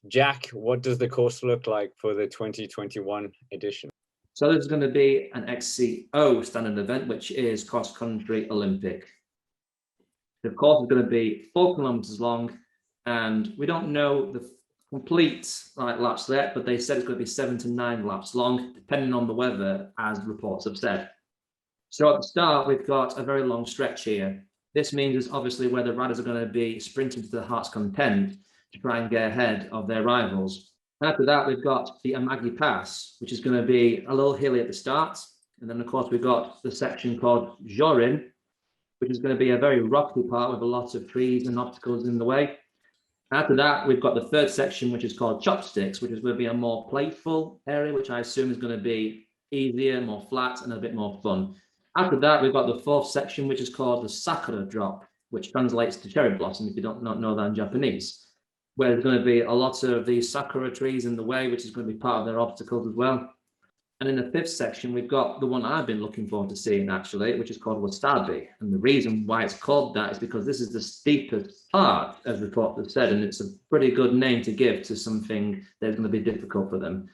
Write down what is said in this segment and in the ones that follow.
Jack, what does the course look like for the 2021 edition? So this is going to be an XCO standard event, which is cross-country Olympic. The course is going to be 4 kilometers long, and we don't know the complete laps yet, but they said it's going to be 7 to 9 laps long, depending on the weather, as reports have said. So at the start, we've got a very long stretch here. This means it's obviously where the riders are going to be sprinting to their heart's content to try and get ahead of their rivals. After that, we've got the Amagi Pass, which is going to be a little hilly at the start. And then, of course, we've got the section called Jorin, which is going to be a very rocky part with a lot of trees and obstacles in the way. After that, we've got the third section, which is called Chopsticks, which is going to be a more playful area, which I assume is going to be easier, more flat, and a bit more fun. After that, we've got the fourth section, which is called the Sakura Drop, which translates to cherry blossom, if you don't not know that in Japanese, where there's going to be a lot of these sakura trees in the way, which is going to be part of their obstacles as well. And in the fifth section, we've got the one I've been looking forward to seeing, actually, which is called Wasabi. And the reason why it's called that is because this is the steepest part, as reports have said, and it's a pretty good name to give to something that's going to be difficult for them.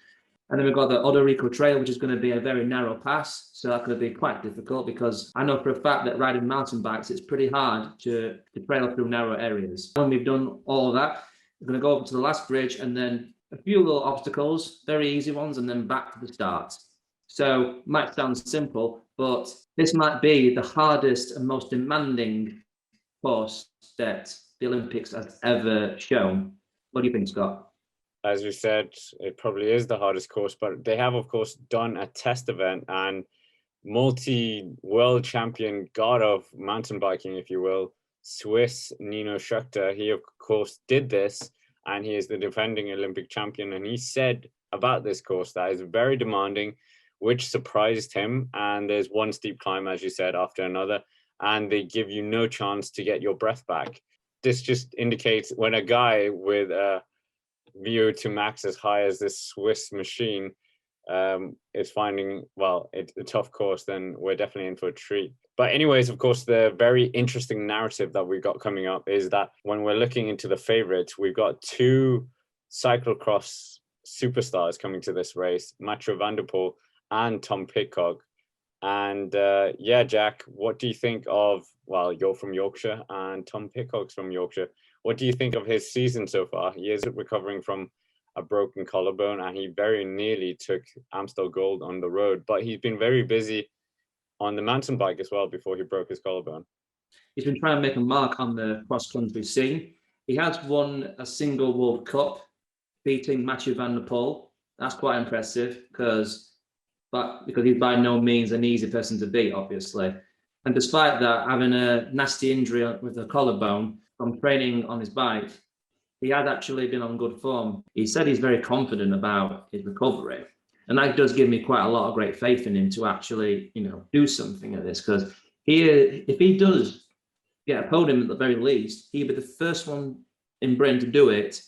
And then we've got the Odoriko Trail, which is going to be a very narrow pass. So that's going to be quite difficult because I know for a fact that riding mountain bikes, it's pretty hard to trail through narrow areas. When we've done all of that, we're going to go over to the last bridge and then a few little obstacles, very easy ones, and then back to the start. So might sound simple, but this might be the hardest and most demanding course that the Olympics has ever shown. What do you think, Scott? As we said, it probably is the hardest course, but they have, of course, done a test event, and multi-world champion, god of mountain biking, if you will, Swiss Nino Schurter, he, of course, did this, and he is the defending Olympic champion. And he said about this course that is very demanding, which surprised him. And there's one steep climb, as you said, after another, and they give you no chance to get your breath back. This just indicates when a guy with a VO2 max as high as this Swiss machine is finding, well, it's a tough course, then we're definitely in for a treat. But anyways, of course, the very interesting narrative that we've got coming up is that when we're looking into the favorites, we've got 2 cyclocross superstars coming to this race, Mathieu van der Poel and Tom Pidcock. And yeah, Jack, what do you think of, well, you're from Yorkshire and Tom Pidcock's from Yorkshire. What do you think of his season so far? He is recovering from a broken collarbone, and he very nearly took Amstel Gold on the road, but he's been very busy on the mountain bike as well before he broke his collarbone. He's been trying to make a mark on the cross-country scene. He has won a single World Cup, beating Mathieu van der Poel. That's quite impressive because he's by no means an easy person to beat, obviously. And despite that, having a nasty injury with the collarbone from training on his bike, he has actually been on good form. He said he's very confident about his recovery. And that does give me quite a lot of great faith in him to actually, do something at this. Because if he does get a podium at the very least, he'll be the first one in Britain to do it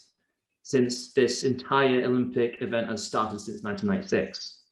since this entire Olympic event has started since 1996.